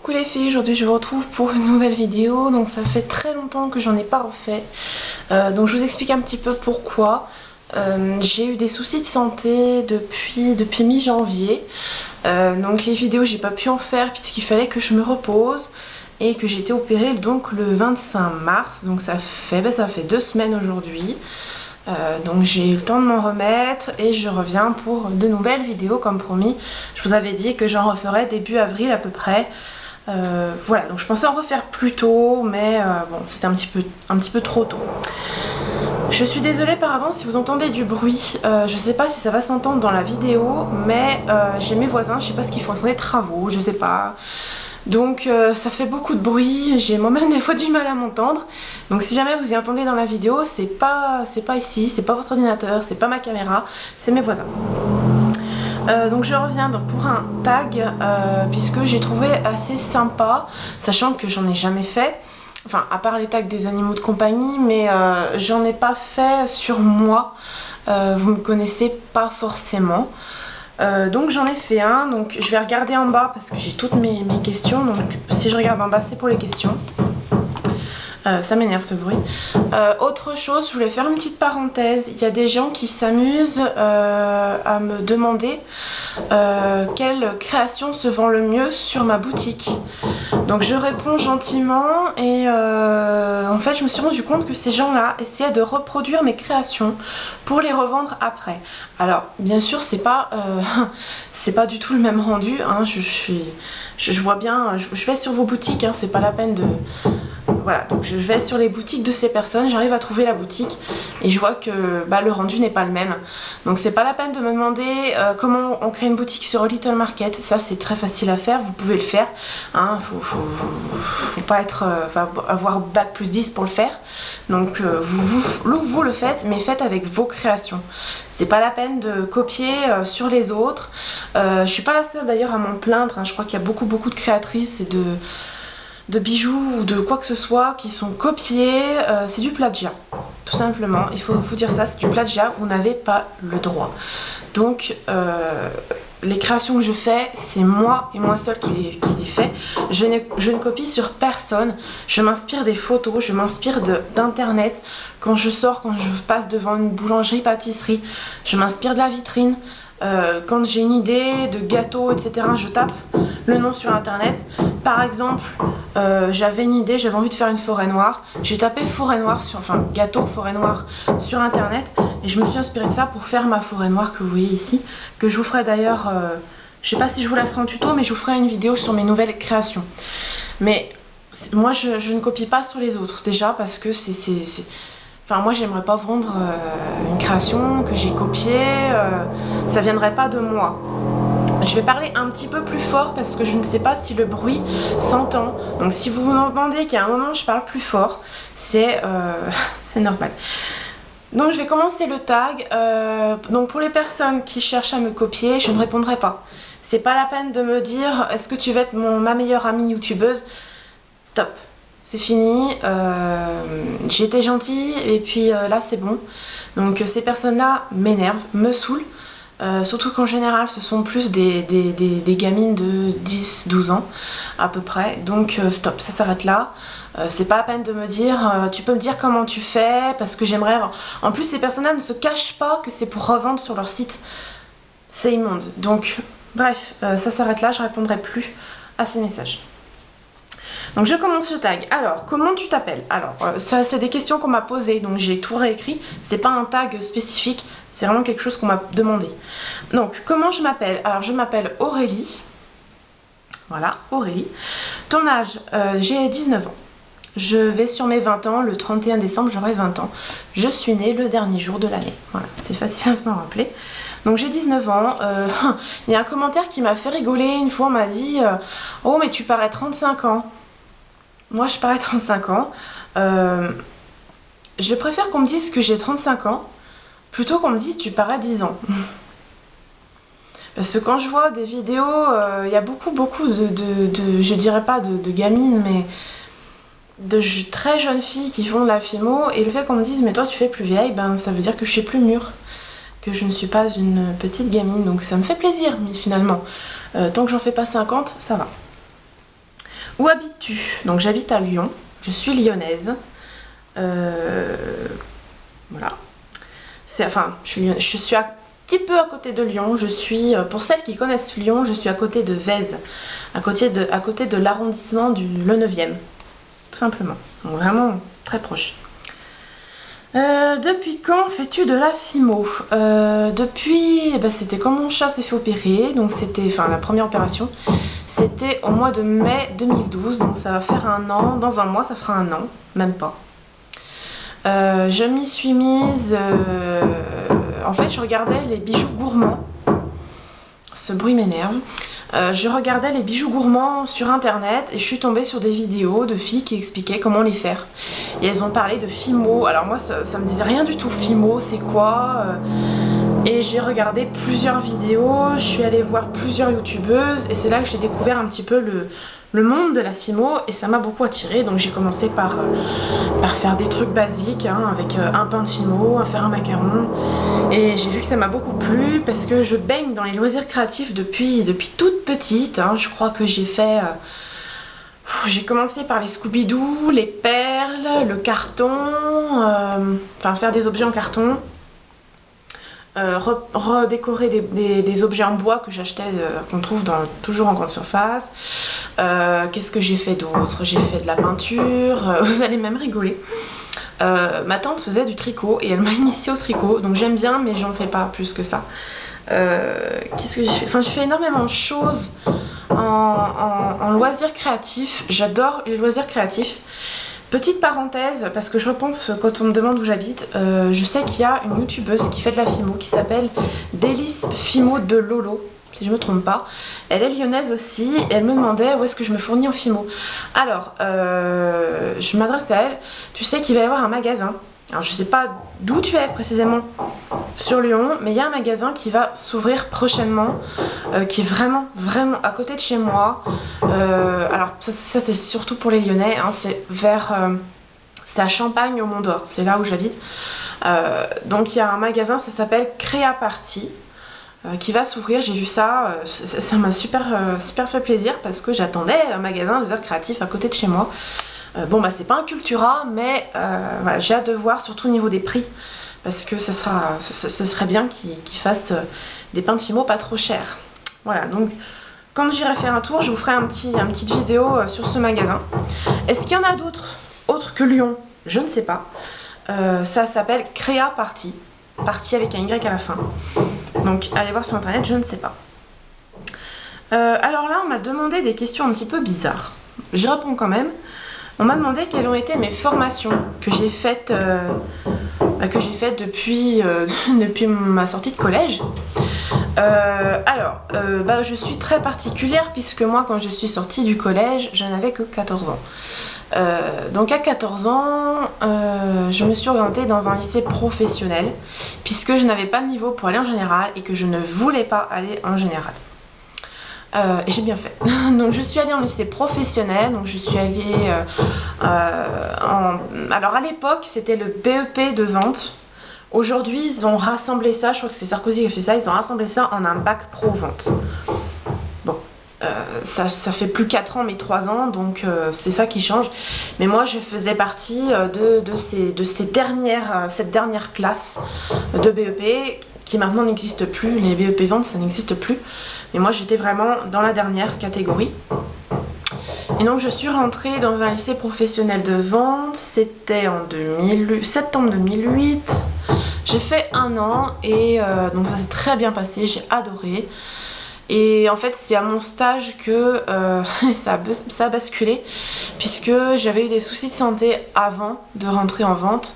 Coucou les filles, aujourd'hui je vous retrouve pour une nouvelle vidéo. Donc ça fait très longtemps que j'en ai pas refait, donc je vous explique un petit peu pourquoi. J'ai eu des soucis de santé depuis mi-janvier, donc les vidéos j'ai pas pu en faire puisqu'il fallait que je me repose et que j'ai été opérée donc le 25 mars, donc ça fait 2 semaines aujourd'hui. Donc j'ai eu le temps de m'en remettre et je reviens pour de nouvelles vidéos comme promis. Je vous avais dit que j'en referais début avril à peu près. Voilà, donc je pensais en refaire plus tôt, mais bon, c'était un petit peu trop tôt. Je suis désolée par avance si vous entendez du bruit. Je sais pas si ça va s'entendre dans la vidéo, mais j'ai mes voisins, je sais pas ce qu'ils font, ils font des travaux, je sais pas. Donc ça fait beaucoup de bruit, j'ai moi-même des fois du mal à m'entendre. Donc si jamais vous y entendez dans la vidéo, c'est pas ici, c'est pas votre ordinateur, c'est pas ma caméra, c'est mes voisins. Donc je reviens pour un tag puisque j'ai trouvé assez sympa, sachant que j'en ai jamais fait, enfin à part les tags des animaux de compagnie, mais j'en ai pas fait sur moi, vous me connaissez pas forcément. Donc j'en ai fait un, donc je vais regarder en bas parce que j'ai toutes mes questions, donc si je regarde en bas c'est pour les questions. Ça m'énerve ce bruit. Autre chose, je voulais faire une petite parenthèse. Il y a des gens qui s'amusent à me demander quelle création se vend le mieux sur ma boutique. Donc je réponds gentiment et en fait je me suis rendu compte que ces gens-là essayaient de reproduire mes créations pour les revendre après. Alors bien sûr c'est pas du tout le même rendu, hein. Je vois bien, je vais sur vos boutiques, hein, c'est pas la peine de... Voilà, donc je vais sur les boutiques de ces personnes, j'arrive à trouver la boutique et je vois que le rendu n'est pas le même. Donc c'est pas la peine de me demander comment on crée une boutique sur Little Market. Ça c'est très facile à faire, vous pouvez le faire, hein, faut pas être, avoir bac+10 pour le faire. Donc vous le faites, mais faites avec vos créations. C'est pas la peine de copier sur les autres. Je suis pas la seule d'ailleurs à m'en plaindre, hein. Je crois qu'il y a beaucoup de créatrices et de bijoux ou de quoi que ce soit qui sont copiés, c'est du plagiat, tout simplement. Il faut vous dire ça, c'est du plagiat, vous n'avez pas le droit. Donc les créations que je fais, c'est moi et moi seule qui les fais. Je ne copie sur personne, je m'inspire des photos, je m'inspire d'internet. Quand je sors, quand je passe devant une boulangerie, pâtisserie, je m'inspire de la vitrine. Quand j'ai une idée de gâteau, etc., je tape le nom sur internet. Par exemple, j'avais une idée, j'avais envie de faire une forêt noire. J'ai tapé forêt noire, gâteau forêt noire sur internet et je me suis inspirée de ça pour faire ma forêt noire que vous voyez ici, que je vous ferai d'ailleurs, je sais pas si je vous la ferai en tuto, mais je vous ferai une vidéo sur mes nouvelles créations. Mais moi je ne copie pas sur les autres, déjà parce que enfin moi j'aimerais pas vendre une création que j'ai copiée, ça viendrait pas de moi. Je vais parler un petit peu plus fort parce que je ne sais pas si le bruit s'entend. Donc si vous m'entendez qu'à un moment je parle plus fort, c'est normal. Donc je vais commencer le tag. Donc pour les personnes qui cherchent à me copier, je ne répondrai pas. C'est pas la peine de me dire est-ce que tu veux être ma meilleure amie youtubeuse. Stop. C'est fini, j'ai été gentille et puis là c'est bon. Donc ces personnes-là m'énervent, me saoulent. Surtout qu'en général ce sont plus des gamines de 10-12 ans à peu près. Donc stop, ça s'arrête là. C'est pas la peine de me dire tu peux me dire comment tu fais parce que j'aimerais... En plus ces personnes-là ne se cachent pas que c'est pour revendre sur leur site. C'est immonde. Donc bref, ça s'arrête là, je répondrai plus à ces messages. Donc je commence le tag. Alors, comment tu t'appelles? Alors, ça c'est des questions qu'on m'a posées, donc j'ai tout réécrit. C'est pas un tag spécifique, c'est vraiment quelque chose qu'on m'a demandé. Donc, comment je m'appelle? Alors, je m'appelle Aurélie. Voilà, Aurélie. Ton âge? J'ai 19 ans. Je vais sur mes 20 ans, le 31 décembre j'aurai 20 ans. Je suis née le dernier jour de l'année. Voilà, c'est facile à s'en rappeler. Donc j'ai 19 ans. Il y a un commentaire qui m'a fait rigoler. Une fois on m'a dit oh mais tu parais 35 ans. Moi je parais 35 ans. Je préfère qu'on me dise que j'ai 35 ans plutôt qu'on me dise tu parais 10 ans. Parce que quand je vois des vidéos, il y a beaucoup je dirais pas de gamines, mais de très jeunes filles qui font de la filmo, et le fait qu'on me dise mais toi tu fais plus vieille, ben ça veut dire que je suis plus mûre, que je ne suis pas une petite gamine, donc ça me fait plaisir, mais finalement tant que j'en fais pas 50, ça va. Où habites-tu? Donc j'habite à Lyon, je suis lyonnaise. Voilà. Enfin, je suis un petit peu à côté de Lyon. Je suis, pour celles qui connaissent Lyon, je suis à côté de Vèze, à côté de l'arrondissement le 9e, tout simplement. Donc vraiment très proche. Depuis quand fais-tu de la FIMO? Depuis, c'était quand mon chat s'est fait opérer, donc c'était, enfin la première opération, c'était au mois de mai 2012, donc ça va faire un an, dans un mois ça fera un an, même pas. Je m'y suis mise, en fait je regardais les bijoux gourmands, ce bruit m'énerve. Je regardais les bijoux gourmands sur internet et je suis tombée sur des vidéos de filles qui expliquaient comment les faire. Et elles ont parlé de FIMO. Alors moi ça me disait rien du tout. FIMO c'est quoi? Et j'ai regardé plusieurs vidéos, je suis allée voir plusieurs youtubeuses et c'est là que j'ai découvert un petit peu le monde de la FIMO et ça m'a beaucoup attirée. Donc j'ai commencé par faire des trucs basiques, hein, avec un pain de FIMO, à faire un macaron. Et j'ai vu que ça m'a beaucoup plu parce que je baigne dans les loisirs créatifs depuis toute petite. Hein. Je crois que j'ai fait... j'ai commencé par les Scooby-Doo, les perles, le carton, enfin faire des objets en carton. Redécorer des objets en bois que j'achetais, qu'on trouve toujours en grande surface. Qu'est-ce que j'ai fait d'autre? J'ai fait de la peinture, vous allez même rigoler. Ma tante faisait du tricot et elle m'a initiée au tricot, donc j'aime bien mais j'en fais pas plus que ça. Qu'est-ce que j'ai fait? Enfin j'ai fait énormément de choses en loisirs créatifs. J'adore les loisirs créatifs. Petite parenthèse, parce que je repense quand on me demande où j'habite, je sais qu'il y a une youtubeuse qui fait de la FIMO qui s'appelle Délice FIMO de Lolo, si je me trompe pas. Elle est lyonnaise aussi et elle me demandait où est-ce que je me fournis en FIMO. Alors, je m'adresse à elle, tu sais qu'il va y avoir un magasin. Alors je sais pas d'où tu es précisément sur Lyon, mais il y a un magasin qui va s'ouvrir prochainement, qui est vraiment à côté de chez moi. Alors ça c'est surtout pour les Lyonnais, hein, c'est à Champagne au Mont d'Or, c'est là où j'habite. Donc il y a un magasin, ça s'appelle Créa Party, qui va s'ouvrir. J'ai vu ça, ça m'a super fait plaisir parce que j'attendais un magasin de loisirs créatifs à côté de chez moi. Bon bah c'est pas un Cultura, mais voilà, j'ai hâte de voir, surtout au niveau des prix, parce que ce serait bien qu'ils fassent des pains de FIMO pas trop chers. Voilà, donc quand j'irai faire un tour, je vous ferai une petite vidéo sur ce magasin. Est-ce qu'il y en a d'autres, autres que Lyon? Je ne sais pas. Ça s'appelle Créa Party, party avec un Y à la fin. Donc allez voir sur internet, je ne sais pas. Alors là, on m'a demandé des questions un petit peu bizarres. J'y réponds quand même. On m'a demandé quelles ont été mes formations que j'ai faites depuis ma sortie de collège. Je suis très particulière puisque moi quand je suis sortie du collège, je n'avais que 14 ans. Donc à 14 ans, je me suis orientée dans un lycée professionnel puisque je n'avais pas le niveau pour aller en général et que je ne voulais pas aller en général. Et j'ai bien fait. Donc je suis allée en lycée professionnel, donc je suis allée alors à l'époque c'était le BEP de vente. Aujourd'hui ils ont rassemblé ça, je crois que c'est Sarkozy qui a fait ça, ils ont rassemblé ça en un bac pro vente. Bon, ça fait plus 4 ans mais 3 ans, donc c'est ça qui change. Mais moi je faisais partie cette dernière classe de BEP qui maintenant n'existe plus. Les BEP vente ça n'existe plus. Mais moi j'étais vraiment dans la dernière catégorie. Et donc je suis rentrée dans un lycée professionnel de vente, c'était en septembre 2008. J'ai fait un an et donc ça s'est très bien passé, j'ai adoré. Et en fait c'est à mon stage que ça a basculé, puisque j'avais eu des soucis de santé avant de rentrer en vente.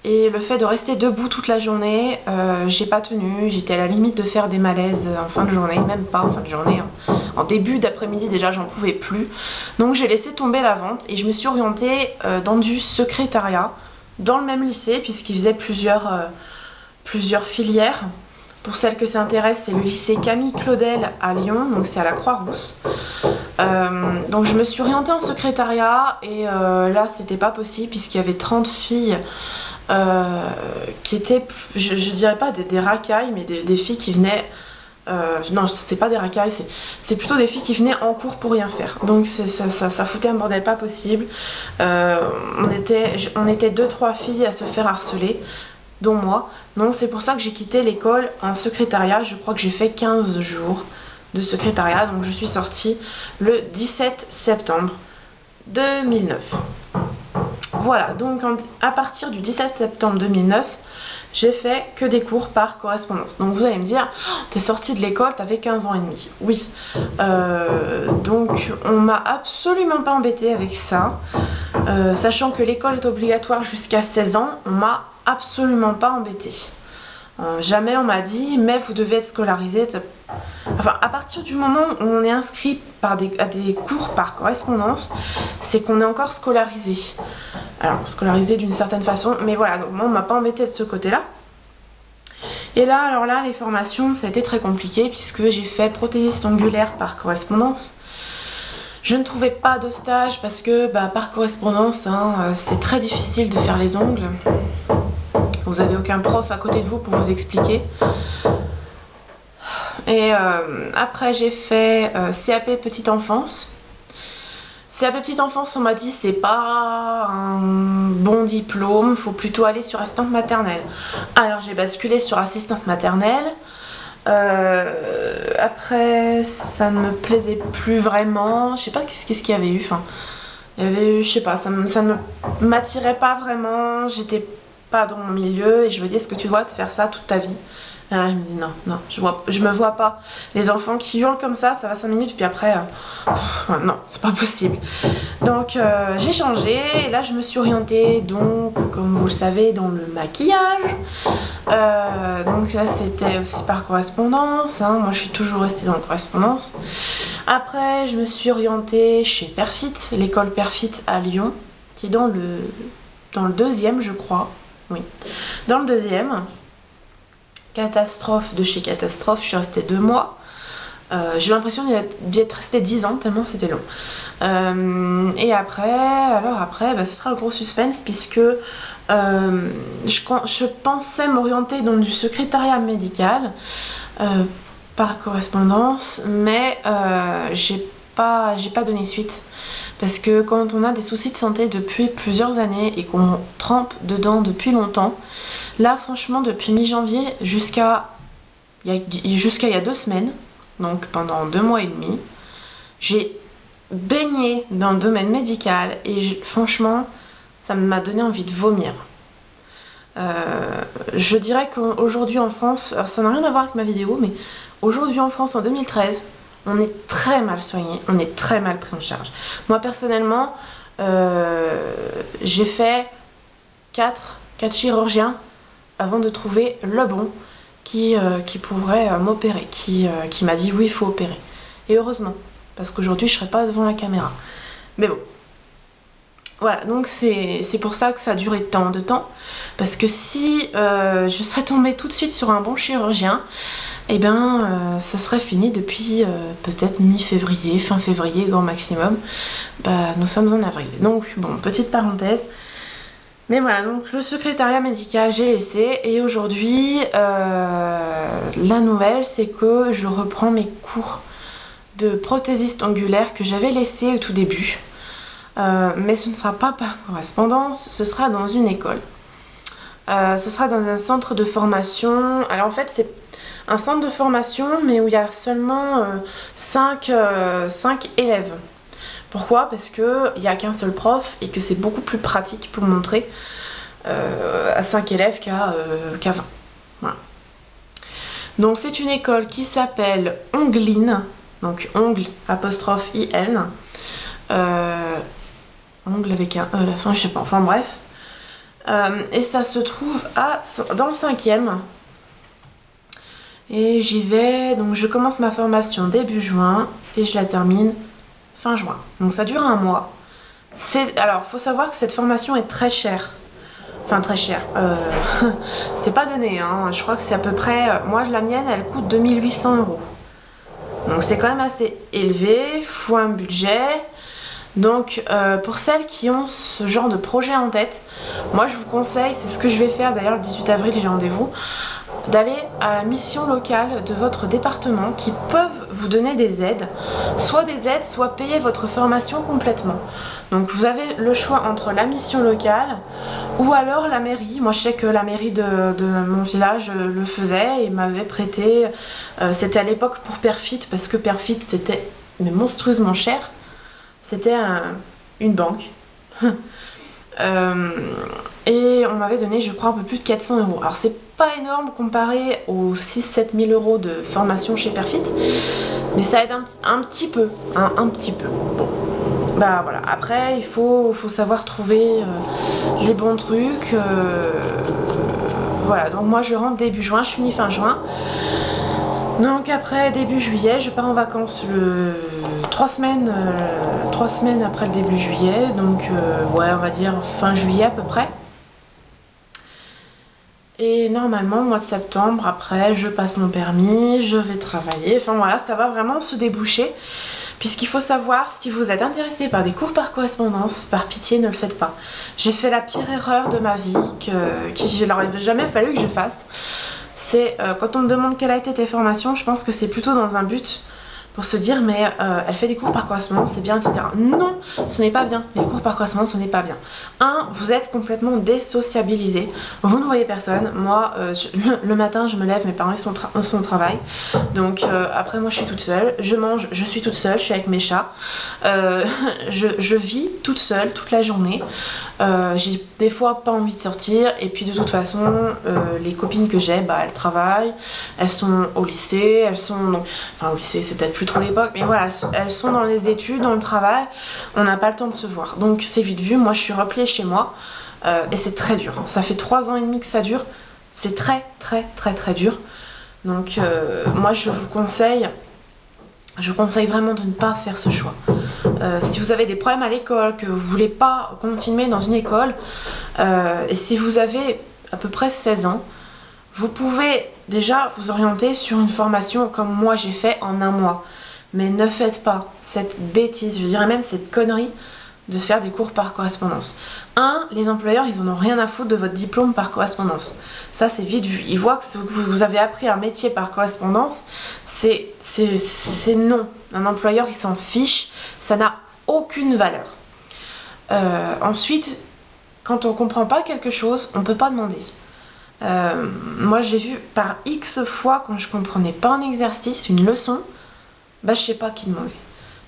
Et le fait de rester debout toute la journée, j'ai pas tenu, j'étais à la limite de faire des malaises en fin de journée, même pas en fin de journée, hein. En début d'après-midi déjà j'en pouvais plus. Donc j'ai laissé tomber la vente et je me suis orientée dans du secrétariat, dans le même lycée, puisqu'il faisait plusieurs filières. Pour celles que ça intéresse, c'est le lycée Camille Claudel à Lyon, donc c'est à la Croix-Rousse. Donc je me suis orientée en secrétariat et là c'était pas possible puisqu'il y avait 30 filles qui étaient, je dirais pas des racailles, mais des filles qui venaient Non, c'est pas des racailles, c'est plutôt des filles qui venaient en cours pour rien faire. Donc ça foutait un bordel pas possible. On était 2-3 filles à se faire harceler, dont moi. Donc c'est pour ça que j'ai quitté l'école en secrétariat. Je crois que j'ai fait 15 jours de secrétariat. Donc je suis sortie le 17 septembre 2009. Voilà, donc à partir du 17 septembre 2009, j'ai fait que des cours par correspondance. Donc vous allez me dire, oh, t'es sortie de l'école, t'avais 15 ans et demi. Oui. Donc on m'a absolument pas embêtée avec ça. Sachant que l'école est obligatoire jusqu'à 16 ans, on m'a absolument pas embêtée. Jamais on m'a dit, mais vous devez être scolarisé. Enfin, à partir du moment où on est inscrit à des cours par correspondance, c'est qu'on est encore scolarisé. Alors, scolarisé d'une certaine façon, mais voilà, donc moi on m'a pas embêté de ce côté-là. Et là, alors là, les formations, ça a été très compliqué puisque j'ai fait prothésiste ongulaire par correspondance. Je ne trouvais pas de stage parce que par correspondance, c'est très difficile de faire les ongles. Vous n'avez aucun prof à côté de vous pour vous expliquer. Et après j'ai fait CAP petite enfance. CAP petite enfance, on m'a dit c'est pas un bon diplôme, faut plutôt aller sur assistante maternelle. Alors j'ai basculé sur assistante maternelle. Après ça ne me plaisait plus vraiment. Je sais pas qu'est-ce qu'il y avait eu. Enfin, il y avait eu, je sais pas, ça ne m'attirait pas vraiment. J'étais pas dans mon milieu et je me dis est-ce que tu dois te faire ça toute ta vie? Je me dis non, je me vois pas. Les enfants qui hurlent comme ça va 5 minutes puis après, non, c'est pas possible. Donc j'ai changé et là je me suis orientée donc, comme vous le savez, dans le maquillage. Donc là c'était aussi par correspondance, moi je suis toujours restée dans la correspondance. Après je me suis orientée chez Perfit, l'école Perfit à Lyon, qui est dans le 2e je crois. Oui, dans le 2e. Catastrophe de chez Catastrophe, je suis restée 2 mois. J'ai l'impression d'y être restée 10 ans tellement c'était long. Et après, ce sera le gros suspense puisque je pensais m'orienter dans du secrétariat médical par correspondance, mais j'ai pas donné suite. Parce que quand on a des soucis de santé depuis plusieurs années et qu'on trempe dedans depuis longtemps, là franchement depuis mi-janvier jusqu'à il y a 2 semaines, donc pendant 2 mois et demi, j'ai baigné dans le domaine médical et franchement ça m'a donné envie de vomir. Je dirais qu'aujourd'hui en France, alors ça n'a rien à voir avec ma vidéo, mais aujourd'hui en France en 2013, on est très mal soigné, on est très mal pris en charge. Moi personnellement, j'ai fait 4 chirurgiens avant de trouver le bon qui pourrait m'opérer, qui m'a dit oui il faut opérer. Et heureusement, parce qu'aujourd'hui je serais pas devant la caméra. Mais bon. Voilà, donc c'est pour ça que ça a duré tant de temps. Parce que si je serais tombée tout de suite sur un bon chirurgien, eh bien ça serait fini depuis peut-être mi-février, fin février grand maximum. Nous sommes en avril. Donc bon, petite parenthèse. Mais voilà, donc le secrétariat médical j'ai laissé et aujourd'hui la nouvelle c'est que je reprends mes cours de prothésiste ongulaire que j'avais laissé au tout début. Mais ce ne sera pas par correspondance, ce sera dans une école. Ce sera dans un centre de formation. Alors en fait c'est un centre de formation mais où il y a seulement 5 élèves. Pourquoi? Parce qu'il n'y a qu'un seul prof et que c'est beaucoup plus pratique pour montrer à 5 élèves qu'à 20. Voilà. Donc c'est une école qui s'appelle Ongline, donc ongle apostrophe IN. Ongle avec un E à la fin, je sais pas, enfin bref. Et ça se trouve dans le 5e. Et j'y vais, donc je commence ma formation début juin et je la termine fin juin. Donc ça dure un mois. Alors, faut savoir que cette formation est très chère. Enfin, très chère. C'est pas donné, hein. Je crois que c'est à peu près... moi, la mienne, elle coûte 2800 €. Donc c'est quand même assez élevé, faut un budget. Donc pour celles qui ont ce genre de projet en tête, moi je vous conseille, c'est ce que je vais faire d'ailleurs le 18 avril j'ai rendez-vous, d'aller à la mission locale de votre département qui peuvent vous donner des aides, soit payer votre formation complètement. Donc vous avez le choix entre la mission locale ou alors la mairie. Moi je sais que la mairie de mon village le faisait et m'avait prêté, c'était à l'époque pour Perfit, parce que Perfit c'était mais monstrueusement cher, c'était une banque. Et on m'avait donné je crois un peu plus de 400 euros. Alors c'est pas énorme comparé aux 6-7 000 euros de formation chez Perfit, mais ça aide un petit peu, un petit peu. Bon, bah voilà, après il faut savoir trouver les bons trucs. Voilà, donc moi je rentre début juin, je finis fin juin. Donc après début juillet, je pars en vacances 3 semaines après le début juillet, donc ouais on va dire fin juillet à peu près. Et normalement au mois de septembre, après je passe mon permis, je vais travailler, enfin voilà, ça va vraiment se déboucher. Puisqu'il faut savoir, si vous êtes intéressé par des cours par correspondance, par pitié ne le faites pas. J'ai fait la pire erreur de ma vie, qu'il n'aurait jamais fallu que je fasse. C'est quand on me demande quelle a été tes formations, je pense que c'est plutôt dans un but pour se dire mais elle fait des cours par correspondance, c'est bien, etc. Non, ce n'est pas bien. Les cours par correspondance, ce n'est pas bien. Vous êtes complètement désociabilisé. Vous ne voyez personne. Moi, le matin, je me lève, mes parents sont au travail. Donc après, moi, je suis toute seule. Je mange, je suis toute seule, je suis avec mes chats. Je vis toute seule toute la journée. J'ai des fois pas envie de sortir. Et puis de toute façon, les copines que j'ai, bah, elles travaillent. Elles sont au lycée. Elles sont... Enfin, au lycée, c'est peut-être plus trop l'époque, mais voilà, elles sont dans les études, dans le travail, on n'a pas le temps de se voir. Donc c'est vite vu, moi je suis repliée chez moi, et c'est très dur. Ça fait 3 ans et demi que ça dure, c'est très dur. Donc moi je vous conseille vraiment de ne pas faire ce choix. Si vous avez des problèmes à l'école, que vous voulez pas continuer dans une école, et si vous avez à peu près 16 ans, vous pouvez déjà vous orienter sur une formation comme moi j'ai fait en 1 mois. Mais ne faites pas cette bêtise, je dirais même cette connerie de faire des cours par correspondance. Les employeurs, ils en ont rien à foutre de votre diplôme par correspondance. Ça, c'est vite vu. Ils voient que vous avez appris un métier par correspondance, c'est non. Un employeur, il s'en fiche, ça n'a aucune valeur. Ensuite, quand on comprend pas quelque chose, on peut pas demander. Moi j'ai vu par X fois quand je comprenais pas un exercice, une leçon, bah je sais pas qui demander.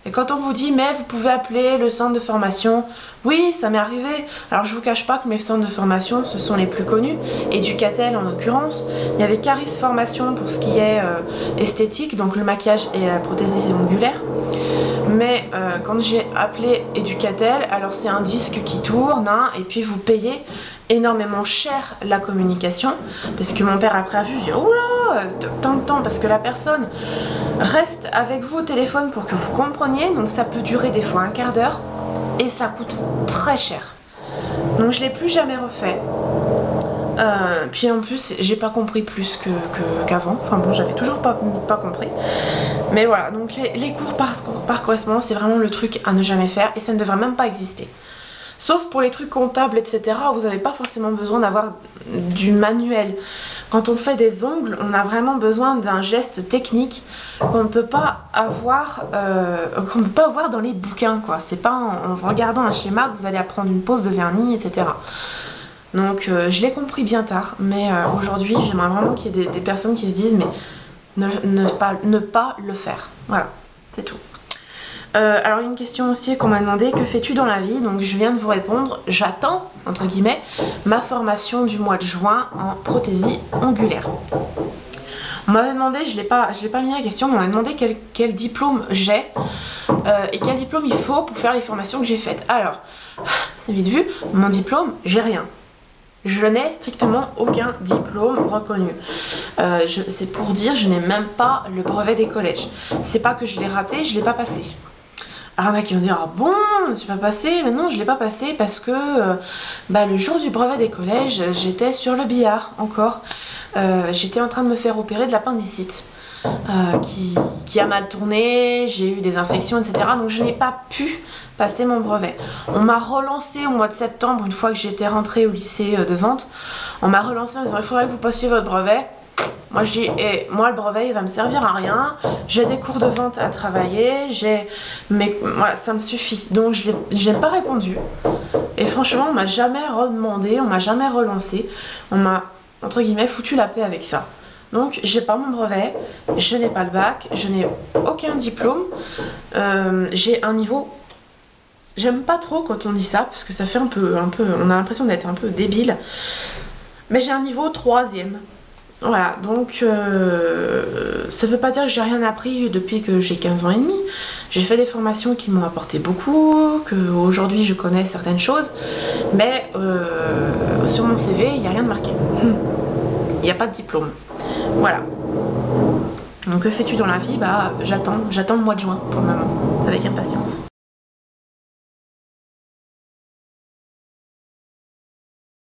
Et quand on vous dit mais vous pouvez appeler le centre de formation, oui ça m'est arrivé. Alors je vous cache pas que mes centres de formation ce sont les plus connus, Educatel en l'occurrence. Il y avait Caris Formation pour ce qui est esthétique, donc le maquillage et la prothésie ongulaire. Mais quand j'ai appelé Educatel, alors c'est un disque qui tourne et puis vous payez énormément cher la communication, parce que mon père après a vu, il dit oula, tant de temps, parce que la personne reste avec vous au téléphone pour que vous compreniez, donc ça peut durer des fois un quart d'heure et ça coûte très cher. Donc je l'ai plus jamais refait. Puis en plus j'ai pas compris plus qu'avant, enfin bon j'avais toujours pas compris, mais voilà, donc les cours par correspondance c'est vraiment le truc à ne jamais faire et ça ne devrait même pas exister. Sauf pour les trucs comptables, etc. Vous n'avez pas forcément besoin d'avoir du manuel. Quand on fait des ongles, on a vraiment besoin d'un geste technique qu'on ne peut pas avoir, dans les bouquins, quoi. C'est pas en regardant un schéma que vous allez apprendre une pose de vernis, etc. Donc je l'ai compris bien tard, mais aujourd'hui j'aimerais vraiment qu'il y ait des personnes qui se disent mais ne pas le faire. Voilà, c'est tout. Alors une question aussi qu'on m'a demandé, que fais-tu dans la vie? Donc je viens de vous répondre, j'attends, entre guillemets, ma formation du mois de juin en prothésie ongulaire. On m'avait demandé, je l'ai pas mis la question, mais on m'a demandé quel diplôme j'ai et quel diplôme il faut pour faire les formations que j'ai faites. Alors, c'est vite vu, mon diplôme, j'ai rien. Je n'ai strictement aucun diplôme reconnu. C'est pour dire, je n'ai même pas le brevet des collèges. C'est pas que je l'ai raté, je l'ai pas passé. Alors il y en a qui vont dire ah bon, tu l'as pas passé? Mais non, je l'ai pas passé parce que le jour du brevet des collèges, j'étais sur le billard encore. J'étais en train de me faire opérer de l'appendicite qui a mal tourné, j'ai eu des infections, etc. Donc je n'ai pas pu passer mon brevet. On m'a relancé au mois de septembre, une fois que j'étais rentrée au lycée de Vente. On m'a relancé en disant il faudrait que vous passiez votre brevet. Moi je dis, et moi le brevet il va me servir à rien, j'ai des cours de vente à travailler, mais voilà, ça me suffit. Donc je n'ai pas répondu. Et franchement, on m'a jamais redemandé, on m'a jamais relancé, on m'a entre guillemets foutu la paix avec ça. Donc j'ai pas mon brevet, je n'ai pas le bac, je n'ai aucun diplôme, j'ai un niveau. J'aime pas trop quand on dit ça parce que ça fait un peu, on a l'impression d'être un peu débile. Mais j'ai un niveau 3e. Voilà, donc ça veut pas dire que j'ai rien appris depuis que j'ai 15 ans et demi. J'ai fait des formations qui m'ont apporté beaucoup, qu'aujourd'hui je connais certaines choses, mais sur mon CV, il n'y a rien de marqué. Il n'y a pas de diplôme. Voilà. Donc que fais-tu dans la vie? Bah j'attends le mois de juin pour le moment, avec impatience.